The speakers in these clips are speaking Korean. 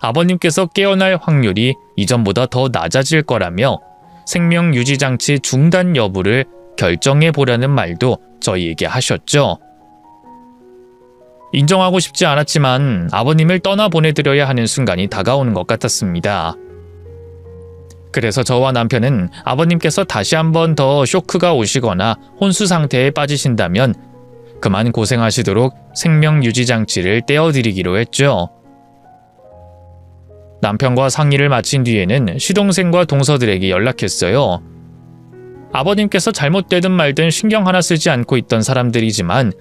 아버님께서 깨어날 확률이 이전보다 더 낮아질 거라며 생명 유지 장치 중단 여부를 결정해 보라는 말도 저희에게 하셨죠. 인정하고 싶지 않았지만 아버님을 떠나보내드려야 하는 순간이 다가오는 것 같았습니다. 그래서 저와 남편은 아버님께서 다시 한 번 더 쇼크가 오시거나 혼수 상태에 빠지신다면 그만 고생하시도록 생명 유지 장치를 떼어드리기로 했죠. 남편과 상의를 마친 뒤에는 시동생과 동서들에게 연락했어요. 아버님께서 잘못되든 말든 신경 하나 쓰지 않고 있던 사람들이지만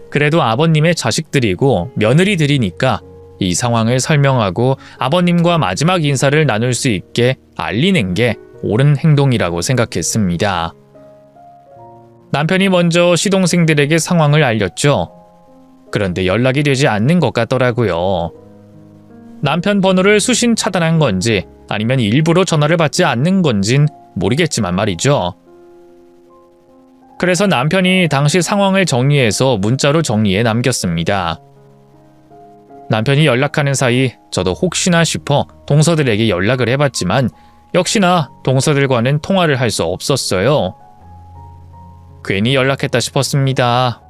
그래도 아버님의 자식들이고 며느리들이니까 이 상황을 설명하고 아버님과 마지막 인사를 나눌 수 있게 알리는 게 옳은 행동이라고 생각했습니다. 남편이 먼저 시동생들에게 상황을 알렸죠. 그런데 연락이 되지 않는 것 같더라고요. 남편 번호를 수신 차단한 건지 아니면 일부러 전화를 받지 않는 건진 모르겠지만 말이죠. 그래서 남편이 당시 상황을 정리해서 문자로 정리해 남겼습니다. 남편이 연락하는 사이 저도 혹시나 싶어 동서들에게 연락을 해봤지만 역시나 동서들과는 통화를 할 수 없었어요. 괜히 연락했다 싶었습니다.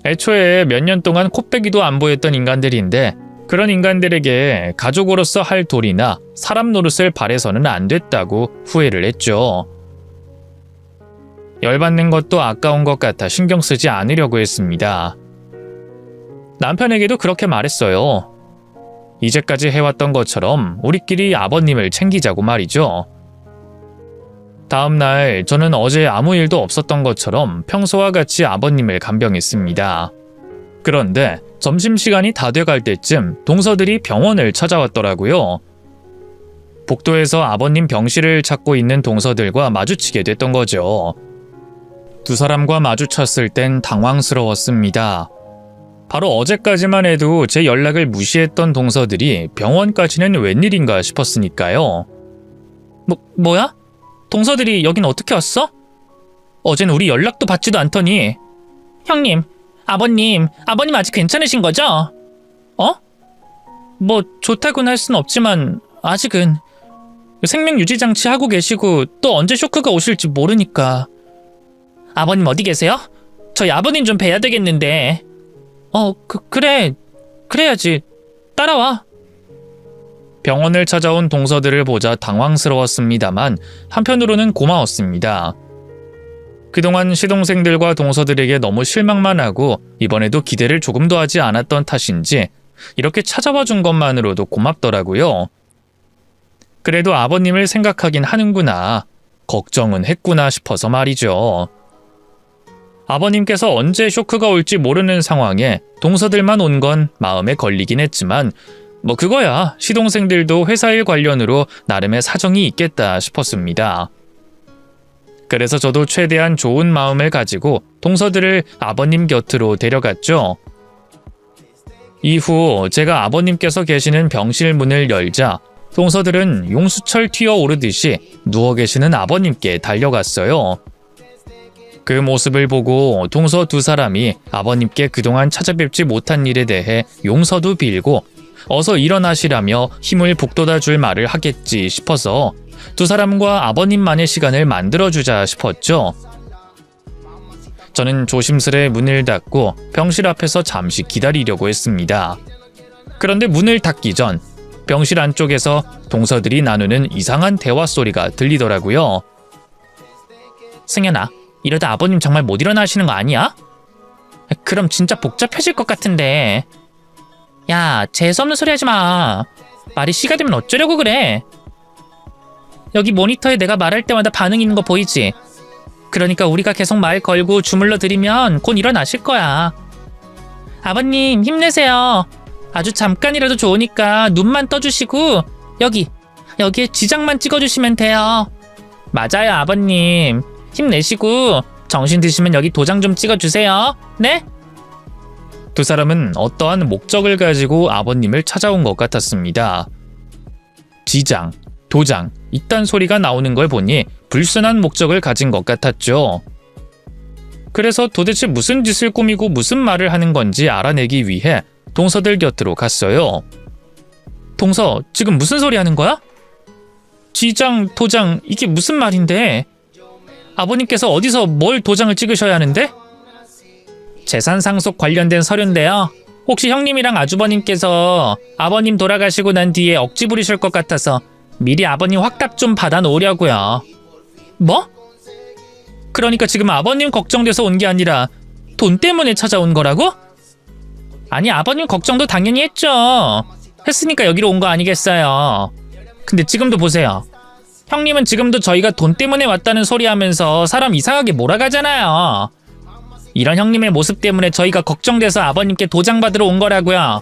애초에 몇 년 동안 코빼기도 안 보였던 인간들인데 그런 인간들에게 가족으로서 할 도리나 사람 노릇을 바래서는 안 됐다고 후회를 했죠. 열받는 것도 아까운 것 같아 신경 쓰지 않으려고 했습니다. 남편에게도 그렇게 말했어요. 이제까지 해왔던 것처럼 우리끼리 아버님을 챙기자고 말이죠. 다음 날 저는 어제 아무 일도 없었던 것처럼 평소와 같이 아버님을 간병했습니다. 그런데 점심시간이 다 돼갈 때쯤 동서들이 병원을 찾아왔더라고요. 복도에서 아버님 병실을 찾고 있는 동서들과 마주치게 됐던 거죠. 두 사람과 마주쳤을 땐 당황스러웠습니다. 바로 어제까지만 해도 제 연락을 무시했던 동서들이 병원까지는 웬일인가 싶었으니까요. 뭐야? 동서들이 여긴 어떻게 왔어? 어젠 우리 연락도 받지도 않더니. 형님, 아버님 아직 괜찮으신 거죠? 뭐 좋다고는 할 순 없지만 아직은 생명 유지 장치 하고 계시고 또 언제 쇼크가 오실지 모르니까. 아버님 어디 계세요? 저희 아버님 좀 뵈야 되겠는데. 그래야지. 따라와. 병원을 찾아온 동서들을 보자 당황스러웠습니다만 한편으로는 고마웠습니다. 그동안 시동생들과 동서들에게 너무 실망만 하고 이번에도 기대를 조금도 하지 않았던 탓인지 이렇게 찾아와 준 것만으로도 고맙더라고요. 그래도 아버님을 생각하긴 하는구나, 걱정은 했구나 싶어서 말이죠. 아버님께서 언제 쇼크가 올지 모르는 상황에 동서들만 온 건 마음에 걸리긴 했지만 뭐 그거야 시동생들도 회사 일 관련으로 나름의 사정이 있겠다 싶었습니다. 그래서 저도 최대한 좋은 마음을 가지고 동서들을 아버님 곁으로 데려갔죠. 이후 제가 아버님께서 계시는 병실 문을 열자 동서들은 용수철 튀어오르듯이 누워 계시는 아버님께 달려갔어요. 그 모습을 보고 동서 두 사람이 아버님께 그동안 찾아뵙지 못한 일에 대해 용서도 빌고 어서 일어나시라며 힘을 북돋아 줄 말을 하겠지 싶어서 두 사람과 아버님만의 시간을 만들어주자 싶었죠. 저는 조심스레 문을 닫고 병실 앞에서 잠시 기다리려고 했습니다. 그런데 문을 닫기 전 병실 안쪽에서 동서들이 나누는 이상한 대화 소리가 들리더라고요. 승현아, 이러다 아버님 정말 못 일어나시는 거 아니야? 그럼 진짜 복잡해질 것 같은데. 야, 재수없는 소리 하지 마. 말이 씨가 되면 어쩌려고 그래. 여기 모니터에 내가 말할 때마다 반응 있는 거 보이지? 그러니까 우리가 계속 말 걸고 주물러 드리면 곧 일어나실 거야. 아버님 힘내세요. 아주 잠깐이라도 좋으니까 눈만 떠주시고 여기에 지장만 찍어주시면 돼요. 맞아요, 아버님. 힘내시고 정신 드시면 여기 도장 좀 찍어주세요. 네? 두 사람은 어떠한 목적을 가지고 아버님을 찾아온 것 같았습니다. 지장, 도장, 이딴 소리가 나오는 걸 보니 불순한 목적을 가진 것 같았죠. 그래서 도대체 무슨 짓을 꾸미고 무슨 말을 하는 건지 알아내기 위해 동서들 곁으로 갔어요. 동서, 지금 무슨 소리 하는 거야? 지장, 도장, 이게 무슨 말인데? 아버님께서 어디서 뭘 도장을 찍으셔야 하는데? 재산 상속 관련된 서류인데요. 혹시 형님이랑 아주버님께서 아버님 돌아가시고 난 뒤에 억지 부리실 것 같아서 미리 아버님 확답 좀 받아 놓으려고요. 뭐? 그러니까 지금 아버님 걱정돼서 온 게 아니라 돈 때문에 찾아온 거라고? 아니, 아버님 걱정도 당연히 했죠. 했으니까 여기로 온 거 아니겠어요. 근데 지금도 보세요. 형님은 지금도 저희가 돈 때문에 왔다는 소리 하면서 사람 이상하게 몰아가잖아요. 이런 형님의 모습 때문에 저희가 걱정돼서 아버님께 도장 받으러 온 거라고요.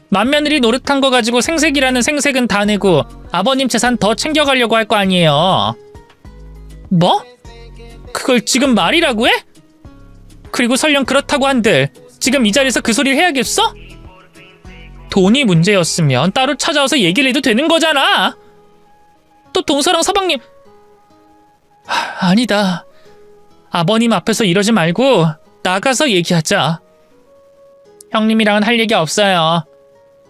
맏며느리 노릇한 거 가지고 생색이라는 생색은 다 내고 아버님 재산 더 챙겨가려고 할 거 아니에요. 뭐? 그걸 지금 말이라고 해? 그리고 설령 그렇다고 한들 지금 이 자리에서 그 소리를 해야겠어? 돈이 문제였으면 따로 찾아와서 얘기를 해도 되는 거잖아. 또 동서랑 서방님... 아니다. 아버님 앞에서 이러지 말고 나가서 얘기하자. 형님이랑은 할 얘기 없어요.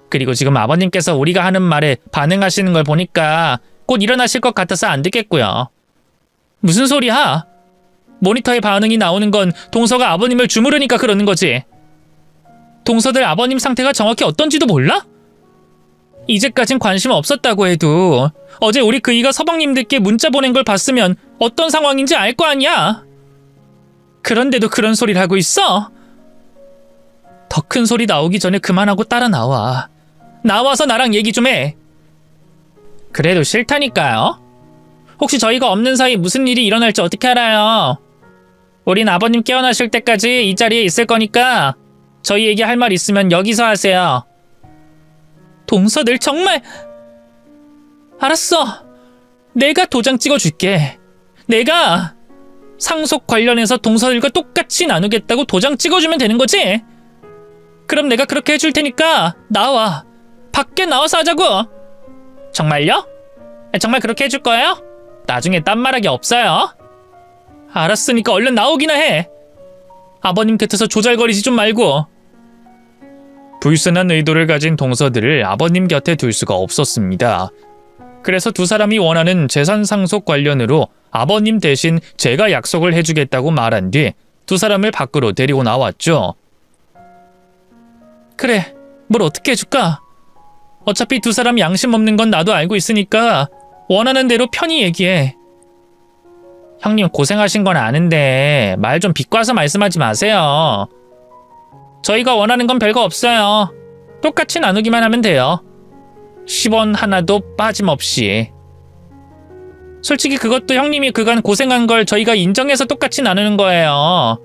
그리고 지금 아버님께서 우리가 하는 말에 반응하시는 걸 보니까 곧 일어나실 것 같아서 안 듣겠고요. 무슨 소리야? 모니터에 반응이 나오는 건 동서가 아버님을 주무르니까 그러는 거지. 동서들 아버님 상태가 정확히 어떤지도 몰라? 이제까진 관심 없었다고 해도 어제 우리 그이가 서방님들께 문자 보낸 걸 봤으면 어떤 상황인지 알 거 아니야? 그런데도 그런 소리를 하고 있어? 더 큰 소리 나오기 전에 그만하고 따라 나와. 나와서 나랑 얘기 좀 해. 그래도 싫다니까요. 혹시 저희가 없는 사이 무슨 일이 일어날지 어떻게 알아요? 우린 아버님 깨어나실 때까지 이 자리에 있을 거니까 저희에게 할 말 있으면 여기서 하세요. 동서들 정말... 알았어. 내가 도장 찍어줄게. 내가 상속 관련해서 동서들과 똑같이 나누겠다고 도장 찍어주면 되는 거지? 그럼 내가 그렇게 해줄 테니까 나와. 밖에 나와서 하자고. 정말요? 정말 그렇게 해줄 거예요? 나중에 딴 말하기 없어요. 알았으니까 얼른 나오기나 해. 아버님 곁에서 조잘거리지 좀 말고. 불순한 의도를 가진 동서들을 아버님 곁에 둘 수가 없었습니다. 그래서 두 사람이 원하는 재산 상속 관련으로 아버님 대신 제가 약속을 해주겠다고 말한 뒤 두 사람을 밖으로 데리고 나왔죠. 그래, 뭘 어떻게 해줄까? 어차피 두 사람 양심 없는 건 나도 알고 있으니까 원하는 대로 편히 얘기해. 형님 고생하신 건 아는데 말 좀 비꼬아서 말씀하지 마세요. 저희가 원하는 건 별거 없어요. 똑같이 나누기만 하면 돼요. 10원 하나도 빠짐없이. 솔직히 그것도 형님이 그간 고생한 걸 저희가 인정해서 똑같이 나누는 거예요.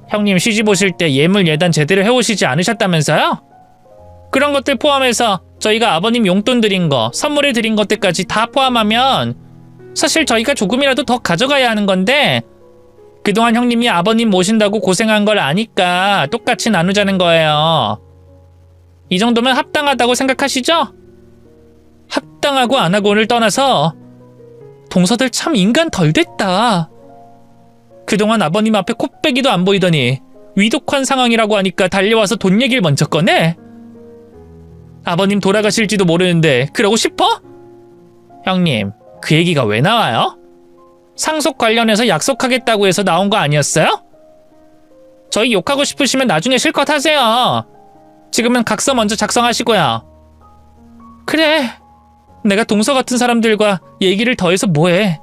형님 시집 오실 때 예물 예단 제대로 해오시지 않으셨다면서요? 그런 것들 포함해서 저희가 아버님 용돈 드린 거, 선물해 드린 것들까지 다 포함하면 사실 저희가 조금이라도 더 가져가야 하는 건데 그동안 형님이 아버님 모신다고 고생한 걸 아니까 똑같이 나누자는 거예요. 이 정도면 합당하다고 생각하시죠? 합당하고 안 하고를 떠나서 동서들 참 인간 덜 됐다. 그동안 아버님 앞에 코빼기도 안 보이더니 위독한 상황이라고 하니까 달려와서 돈 얘기를 먼저 꺼내? 아버님 돌아가실지도 모르는데 그러고 싶어? 형님, 그 얘기가 왜 나와요? 상속 관련해서 약속하겠다고 해서 나온 거 아니었어요? 저희 욕하고 싶으시면 나중에 실컷 하세요. 지금은 각서 먼저 작성하시고요. 그래, 내가 동서 같은 사람들과 얘기를 더해서 뭐해.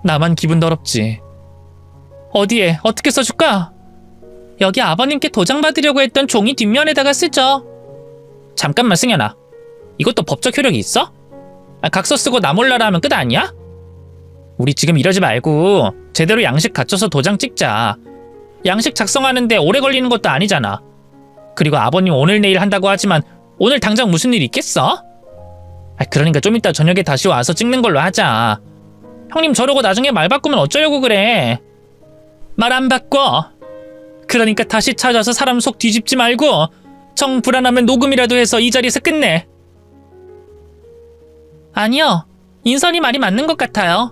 나만 기분 더럽지. 어디에 어떻게 써줄까? 여기 아버님께 도장 받으려고 했던 종이 뒷면에다가 쓰죠. 잠깐만 승현아, 이것도 법적 효력이 있어? 각서 쓰고 나 몰라라 하면 끝 아니야? 우리 지금 이러지 말고 제대로 양식 갖춰서 도장 찍자. 양식 작성하는데 오래 걸리는 것도 아니잖아. 그리고 아버님 오늘 내일 한다고 하지만 오늘 당장 무슨 일 있겠어? 그러니까 좀 이따 저녁에 다시 와서 찍는 걸로 하자. 형님 저러고 나중에 말 바꾸면 어쩌려고 그래. 말 안 바꿔. 그러니까 다시 찾아서 사람 속 뒤집지 말고 정 불안하면 녹음이라도 해서 이 자리에서 끝내. 아니요, 인선이 말이 맞는 것 같아요.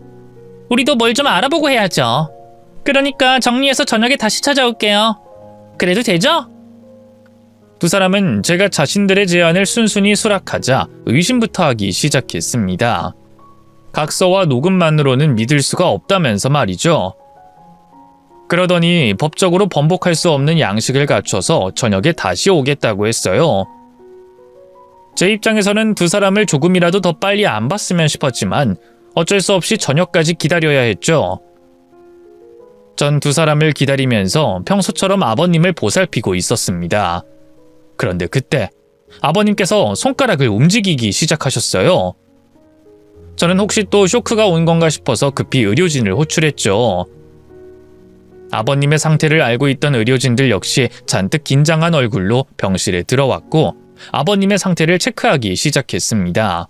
우리도 뭘 좀 알아보고 해야죠. 그러니까 정리해서 저녁에 다시 찾아올게요. 그래도 되죠? 두 사람은 제가 자신들의 제안을 순순히 수락하자 의심부터 하기 시작했습니다. 각서와 녹음만으로는 믿을 수가 없다면서 말이죠. 그러더니 법적으로 번복할 수 없는 양식을 갖춰서 저녁에 다시 오겠다고 했어요. 제 입장에서는 두 사람을 조금이라도 더 빨리 안 봤으면 싶었지만 어쩔 수 없이 저녁까지 기다려야 했죠. 전 두 사람을 기다리면서 평소처럼 아버님을 보살피고 있었습니다. 그런데 그때 아버님께서 손가락을 움직이기 시작하셨어요. 저는 혹시 또 쇼크가 온 건가 싶어서 급히 의료진을 호출했죠. 아버님의 상태를 알고 있던 의료진들 역시 잔뜩 긴장한 얼굴로 병실에 들어왔고 아버님의 상태를 체크하기 시작했습니다.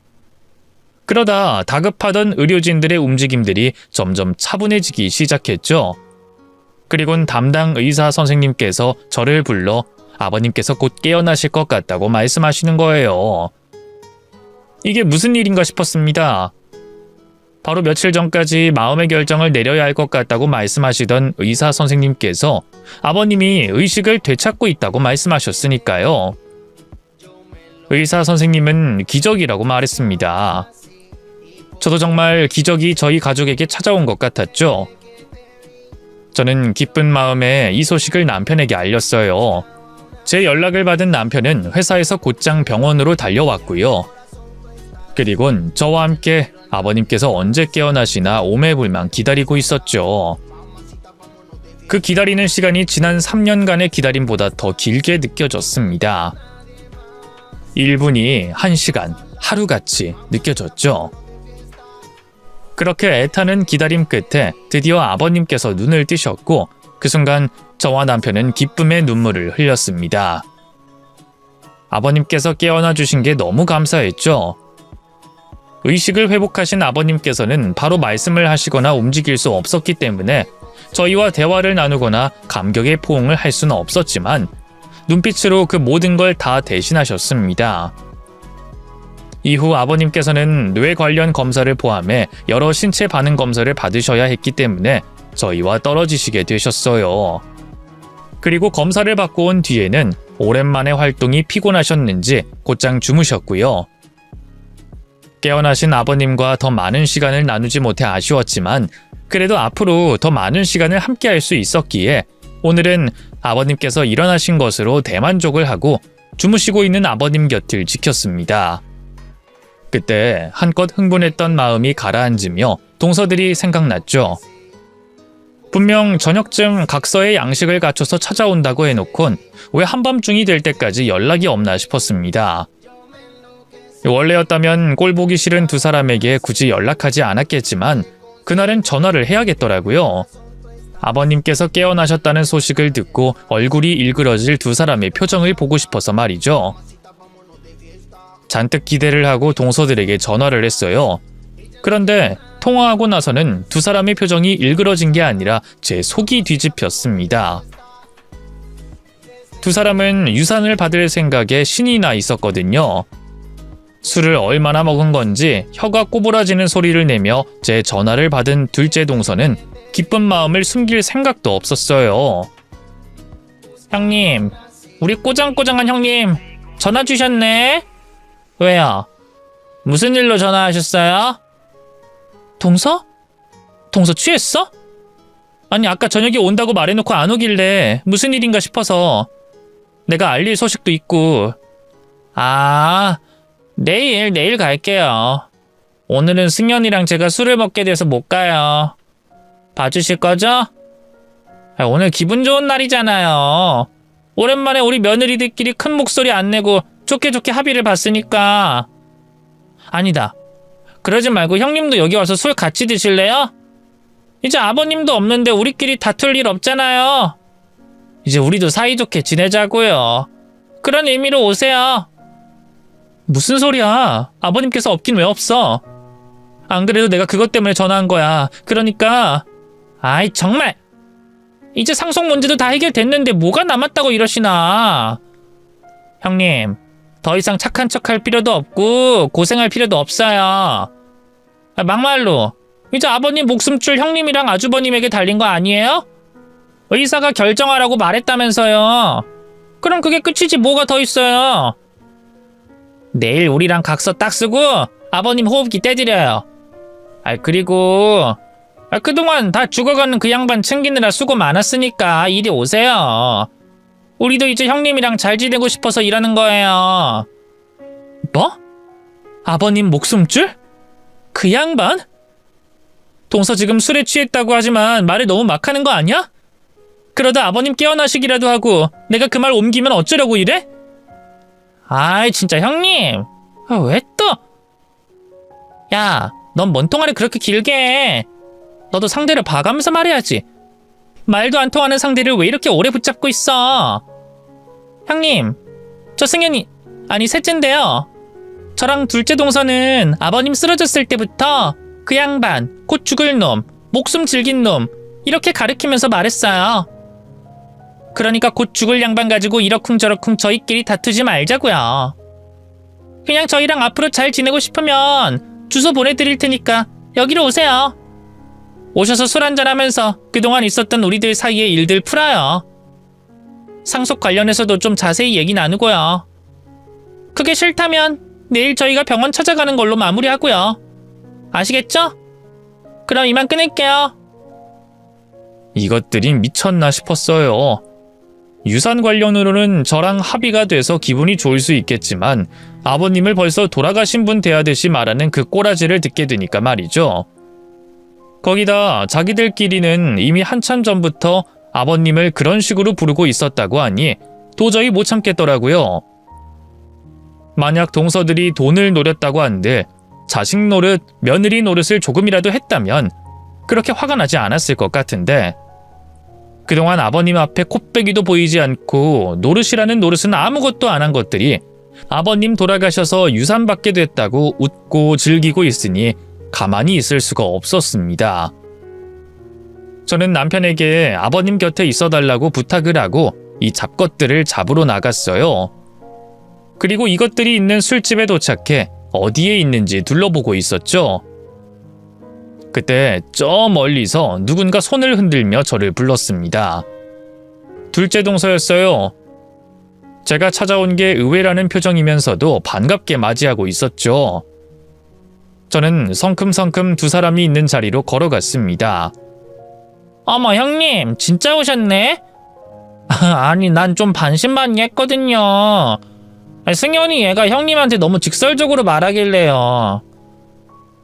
그러다 다급하던 의료진들의 움직임들이 점점 차분해지기 시작했죠. 그리곤 담당 의사 선생님께서 저를 불러 아버님께서 곧 깨어나실 것 같다고 말씀하시는 거예요. 이게 무슨 일인가 싶었습니다. 바로 며칠 전까지 마음의 결정을 내려야 할 것 같다고 말씀하시던 의사 선생님께서 아버님이 의식을 되찾고 있다고 말씀하셨으니까요. 의사 선생님은 기적이라고 말했습니다. 저도 정말 기적이 저희 가족에게 찾아온 것 같았죠. 저는 기쁜 마음에 이 소식을 남편에게 알렸어요. 제 연락을 받은 남편은 회사에서 곧장 병원으로 달려왔고요. 그리곤 저와 함께 아버님께서 언제 깨어나시나 오매불망 기다리고 있었죠. 그 기다리는 시간이 지난 3년간의 기다림보다 더 길게 느껴졌습니다. 1분이 1시간, 하루같이 느껴졌죠. 그렇게 애타는 기다림 끝에 드디어 아버님께서 눈을 뜨셨고 그 순간 저와 남편은 기쁨의 눈물을 흘렸습니다. 아버님께서 깨어나 주신 게 너무 감사했죠. 의식을 회복하신 아버님께서는 바로 말씀을 하시거나 움직일 수 없었기 때문에 저희와 대화를 나누거나 감격의 포옹을 할 수는 없었지만 눈빛으로 그 모든 걸 다 대신하셨습니다. 이후 아버님께서는 뇌 관련 검사를 포함해 여러 신체 반응 검사를 받으셔야 했기 때문에 저희와 떨어지시게 되셨어요. 그리고 검사를 받고 온 뒤에는 오랜만에 활동이 피곤하셨는지 곧장 주무셨고요. 깨어나신 아버님과 더 많은 시간을 나누지 못해 아쉬웠지만 그래도 앞으로 더 많은 시간을 함께할 수 있었기에 오늘은 아버님께서 일어나신 것으로 대만족을 하고 주무시고 있는 아버님 곁을 지켰습니다. 그때 한껏 흥분했던 마음이 가라앉으며 동서들이 생각났죠. 분명 저녁쯤 각서의 양식을 갖춰서 찾아온다고 해놓곤 왜 한밤중이 될 때까지 연락이 없나 싶었습니다. 원래였다면 꼴 보기 싫은 두 사람에게 굳이 연락하지 않았겠지만 그날은 전화를 해야겠더라고요. 아버님께서 깨어나셨다는 소식을 듣고 얼굴이 일그러질 두 사람의 표정을 보고 싶어서 말이죠. 잔뜩 기대를 하고 동서들에게 전화를 했어요. 그런데 통화하고 나서는 두 사람의 표정이 일그러진 게 아니라 제 속이 뒤집혔습니다. 두 사람은 유산을 받을 생각에 신이 나 있었거든요. 술을 얼마나 먹은 건지 혀가 꼬부라지는 소리를 내며 제 전화를 받은 둘째 동서는 기쁜 마음을 숨길 생각도 없었어요. 형님, 우리 꼬장꼬장한 형님 전화 주셨네? 왜요? 무슨 일로 전화하셨어요? 동서? 동서 취했어? 아니 아까 저녁에 온다고 말해놓고 안 오길래 무슨 일인가 싶어서 내가 알릴 소식도 있고. 아, 내일 갈게요. 오늘은 승연이랑 제가 술을 먹게 돼서 못 가요. 봐주실 거죠? 오늘 기분 좋은 날이잖아요. 오랜만에 우리 며느리들끼리 큰 목소리 안 내고 좋게 합의를 봤으니까. 아니다. 그러지 말고 형님도 여기 와서 술 같이 드실래요? 이제 아버님도 없는데 우리끼리 다툴 일 없잖아요. 이제 우리도 사이좋게 지내자고요. 그런 의미로 오세요. 무슨 소리야? 아버님께서 없긴 왜 없어? 안 그래도 내가 그것 때문에 전화한 거야. 그러니까. 아이 정말. 이제 상속 문제도 다 해결됐는데 뭐가 남았다고 이러시나. 형님, 더 이상 착한 척할 필요도 없고 고생할 필요도 없어요. 막말로 이제 아버님 목숨줄 형님이랑 아주버님에게 달린 거 아니에요? 의사가 결정하라고 말했다면서요. 그럼 그게 끝이지 뭐가 더 있어요. 내일 우리랑 각서 딱 쓰고 아버님 호흡기 떼드려요. 그리고 그동안 다 죽어가는 그 양반 챙기느라 수고 많았으니까 이리 오세요. 우리도 이제 형님이랑 잘 지내고 싶어서 일하는 거예요. 뭐? 아버님 목숨줄? 그 양반? 동서 지금 술에 취했다고 하지만 말을 너무 막 하는 거 아니야? 그러다 아버님 깨어나시기라도 하고 내가 그 말 옮기면 어쩌려고 이래? 아이 진짜 형님. 왜 또? 야, 넌 뭔 통화를 그렇게 길게 해. 너도 상대를 봐가면서 말해야지. 말도 안 통하는 상대를 왜 이렇게 오래 붙잡고 있어? 형님, 저 승현이, 아니 셋째인데요. 저랑 둘째 동서는 아버님 쓰러졌을 때부터 그 양반, 곧 죽을 놈, 목숨 질긴 놈 이렇게 가리키면서 말했어요. 그러니까 곧 죽을 양반 가지고 이러쿵저러쿵 저희끼리 다투지 말자고요. 그냥 저희랑 앞으로 잘 지내고 싶으면 주소 보내드릴 테니까 여기로 오세요. 오셔서 술 한잔하면서 그동안 있었던 우리들 사이의 일들 풀어요. 상속 관련해서도 좀 자세히 얘기 나누고요. 그게 싫다면 내일 저희가 병원 찾아가는 걸로 마무리하고요. 아시겠죠? 그럼 이만 끊을게요. 이것들이 미쳤나 싶었어요. 유산 관련으로는 저랑 합의가 돼서 기분이 좋을 수 있겠지만 아버님을 벌써 돌아가신 분 대하듯이 말하는 그 꼬라지를 듣게 되니까 말이죠. 거기다 자기들끼리는 이미 한참 전부터 아버님을 그런 식으로 부르고 있었다고 하니 도저히 못 참겠더라고요. 만약 동서들이 돈을 노렸다고 한들 자식 노릇, 며느리 노릇을 조금이라도 했다면 그렇게 화가 나지 않았을 것 같은데 그동안 아버님 앞에 콧배기도 보이지 않고 노릇이라는 노릇은 아무것도 안 한 것들이 아버님 돌아가셔서 유산 받게 됐다고 웃고 즐기고 있으니 가만히 있을 수가 없었습니다. 저는 남편에게 아버님 곁에 있어달라고 부탁을 하고 이 잡것들을 잡으러 나갔어요. 그리고 이것들이 있는 술집에 도착해 어디에 있는지 둘러보고 있었죠. 그때 저 멀리서 누군가 손을 흔들며 저를 불렀습니다. 둘째 동서였어요. 제가 찾아온 게 의외라는 표정이면서도 반갑게 맞이하고 있었죠. 저는 성큼성큼 두 사람이 있는 자리로 걸어갔습니다. 어머 형님 진짜 오셨네? 아니 난 좀 반신반의했거든요. 승현이 얘가 형님한테 너무 직설적으로 말하길래요.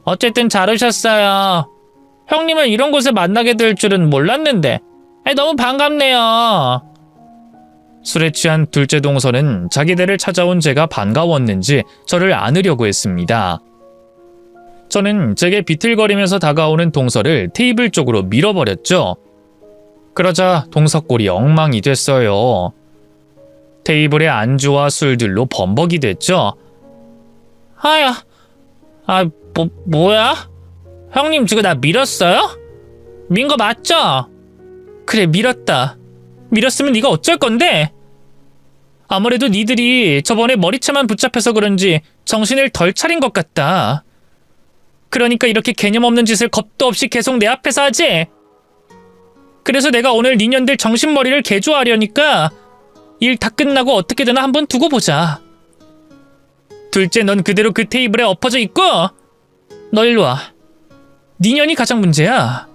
어쨌든 잘 오셨어요. 형님을 이런 곳에 만나게 될 줄은 몰랐는데 너무 반갑네요. 술에 취한 둘째 동서는 자기네를 찾아온 제가 반가웠는지 저를 안으려고 했습니다. 저는 제게 비틀거리면서 다가오는 동서를 테이블 쪽으로 밀어버렸죠. 그러자 동서 꼴이 엉망이 됐어요. 테이블에 안주와 술들로 범벅이 됐죠. 하야, 뭐야? 형님 지금 나 밀었어요? 민 거 맞죠? 그래 밀었다. 밀었으면 네가 어쩔 건데? 아무래도 니들이 저번에 머리채만 붙잡혀서 그런지 정신을 덜 차린 것 같다. 그러니까 이렇게 개념 없는 짓을 겁도 없이 계속 내 앞에서 하지? 그래서 내가 오늘 니년들 정신머리를 개조하려니까 일 다 끝나고 어떻게 되나 한번 두고 보자. 둘째 넌 그대로 그 테이블에 엎어져 있고 너 일로 와. 니년이 가장 문제야.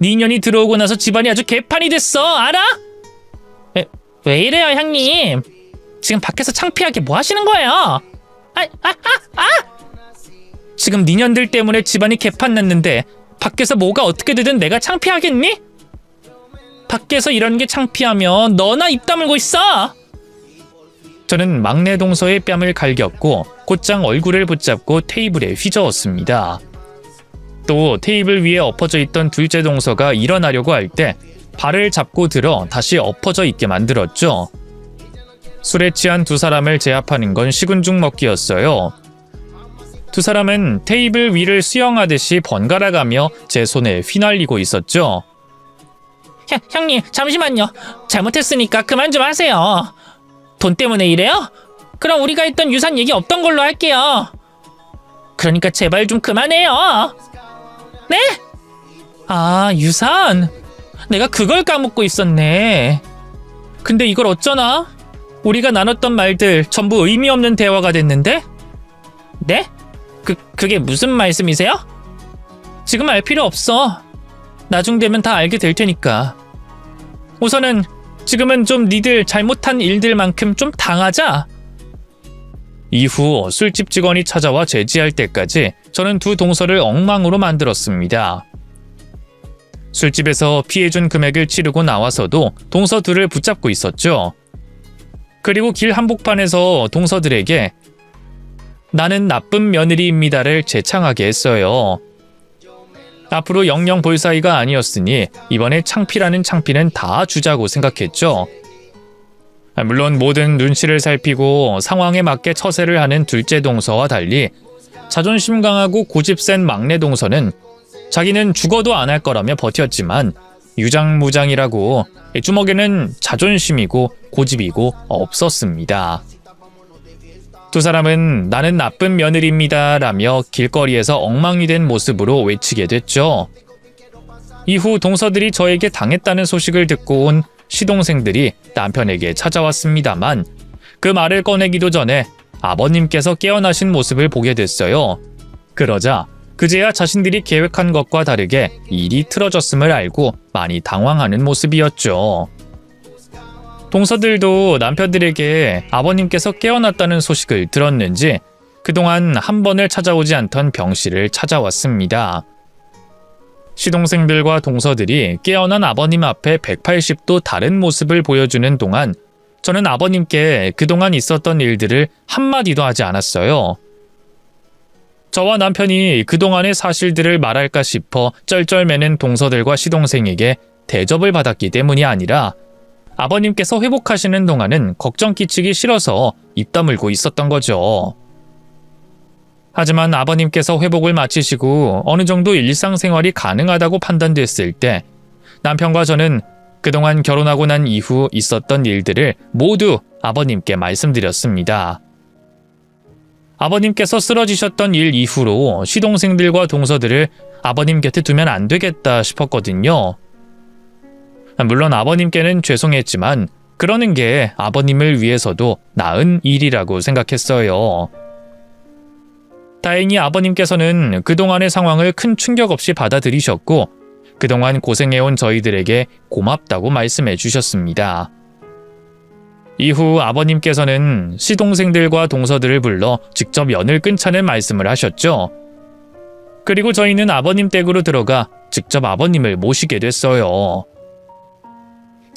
니년이 들어오고 나서 집안이 아주 개판이 됐어. 알아? 왜 이래요 형님? 지금 밖에서 창피하게 뭐 하시는 거예요? 지금 니년들 때문에 집안이 개판 났는데 밖에서 뭐가 어떻게 되든 내가 창피하겠니? 밖에서 이런 게 창피하면 너나 입 다물고 있어. 저는 막내 동서의 뺨을 갈겼고 곧장 얼굴을 붙잡고 테이블에 휘저었습니다. 또 테이블 위에 엎어져 있던 둘째 동서가 일어나려고 할 때 발을 잡고 들어 다시 엎어져 있게 만들었죠. 술에 취한 두 사람을 제압하는 건 식은 죽 먹기였어요. 두 사람은 테이블 위를 수영하듯이 번갈아가며 제 손에 휘날리고 있었죠. 형님 잠시만요. 잘못했으니까 그만 좀 하세요. 돈 때문에 이래요? 그럼 우리가 했던 유산 얘기 없던 걸로 할게요. 그러니까 제발 좀 그만해요. 네? 아 유산? 내가 그걸 까먹고 있었네. 근데 이걸 어쩌나? 우리가 나눴던 말들 전부 의미 없는 대화가 됐는데? 네? 그게 무슨 말씀이세요? 지금 알 필요 없어. 나중 되면 다 알게 될 테니까. 우선은 지금은 좀 니들 잘못한 일들만큼 좀 당하자. 이후 술집 직원이 찾아와 제지할 때까지 저는 두 동서를 엉망으로 만들었습니다. 술집에서 피해준 금액을 치르고 나와서도 동서 둘을 붙잡고 있었죠. 그리고 길 한복판에서 동서들에게 나는 나쁜 며느리입니다를 재창하게 했어요. 앞으로 영영 볼 사이가 아니었으니 이번에 창피라는 창피는 다 주자고 생각했죠. 물론 모든 눈치를 살피고 상황에 맞게 처세를 하는 둘째 동서와 달리 자존심 강하고 고집 센 막내 동서는 자기는 죽어도 안 할 거라며 버텼지만 유장무장이라고 주먹에는 자존심이고 고집이고 없었습니다. 두 사람은 나는 나쁜 며느리입니다 라며 길거리에서 엉망이 된 모습으로 외치게 됐죠. 이후 동서들이 저에게 당했다는 소식을 듣고 온 시동생들이 남편에게 찾아왔습니다만 그 말을 꺼내기도 전에 아버님께서 깨어나신 모습을 보게 됐어요. 그러자 그제야 자신들이 계획한 것과 다르게 일이 틀어졌음을 알고 많이 당황하는 모습이었죠. 동서들도 남편들에게 아버님께서 깨어났다는 소식을 들었는지 그동안 한 번을 찾아오지 않던 병씨를 찾아왔습니다. 시동생들과 동서들이 깨어난 아버님 앞에 180도 다른 모습을 보여주는 동안 저는 아버님께 그동안 있었던 일들을 한마디도 하지 않았어요. 저와 남편이 그동안의 사실들을 말할까 싶어 쩔쩔매는 동서들과 시동생에게 대접을 받았기 때문이 아니라 아버님께서 회복하시는 동안은 걱정 끼치기 싫어서 입 다물고 있었던 거죠. 하지만 아버님께서 회복을 마치시고 어느 정도 일상생활이 가능하다고 판단됐을 때 남편과 저는 그동안 결혼하고 난 이후 있었던 일들을 모두 아버님께 말씀드렸습니다. 아버님께서 쓰러지셨던 일 이후로 시동생들과 동서들을 아버님 곁에 두면 안 되겠다 싶었거든요. 물론 아버님께는 죄송했지만 그러는 게 아버님을 위해서도 나은 일이라고 생각했어요. 다행히 아버님께서는 그동안의 상황을 큰 충격 없이 받아들이셨고 그동안 고생해온 저희들에게 고맙다고 말씀해 주셨습니다. 이후 아버님께서는 시동생들과 동서들을 불러 직접 연을 끊자는 말씀을 하셨죠. 그리고 저희는 아버님 댁으로 들어가 직접 아버님을 모시게 됐어요.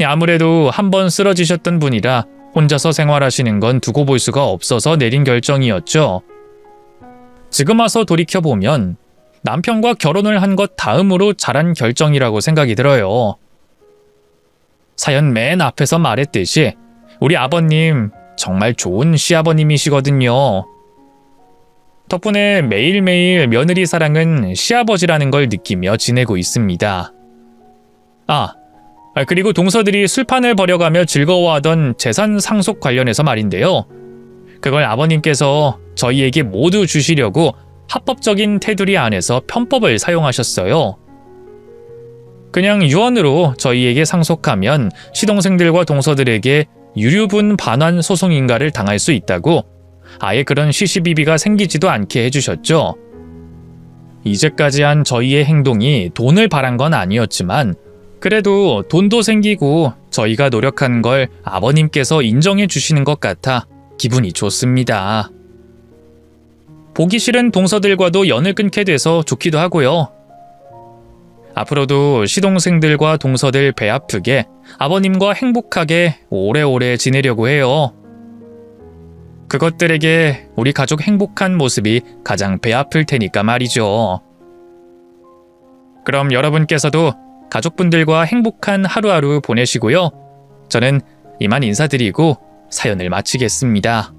아무래도 한번 쓰러지셨던 분이라 혼자서 생활하시는 건 두고 볼 수가 없어서 내린 결정이었죠. 지금 와서 돌이켜보면 남편과 결혼을 한 것 다음으로 잘한 결정이라고 생각이 들어요. 사연 맨 앞에서 말했듯이 우리 아버님 정말 좋은 시아버님이시거든요. 덕분에 매일매일 며느리 사랑은 시아버지라는 걸 느끼며 지내고 있습니다. 그리고 동서들이 술판을 벌여가며 즐거워하던 재산 상속 관련해서 말인데요. 그걸 아버님께서 저희에게 모두 주시려고 합법적인 테두리 안에서 편법을 사용하셨어요. 그냥 유언으로 저희에게 상속하면 시동생들과 동서들에게 유류분 반환 소송인가를 당할 수 있다고 아예 그런 시시비비가 생기지도 않게 해주셨죠. 이제까지 한 저희의 행동이 돈을 바란 건 아니었지만 그래도 돈도 생기고 저희가 노력한 걸 아버님께서 인정해 주시는 것 같아 기분이 좋습니다. 보기 싫은 동서들과도 연을 끊게 돼서 좋기도 하고요. 앞으로도 시동생들과 동서들 배 아프게 아버님과 행복하게 오래오래 지내려고 해요. 그것들에게 우리 가족 행복한 모습이 가장 배 아플 테니까 말이죠. 그럼 여러분께서도 가족분들과 행복한 하루하루 보내시고요. 저는 이만 인사드리고 사연을 마치겠습니다.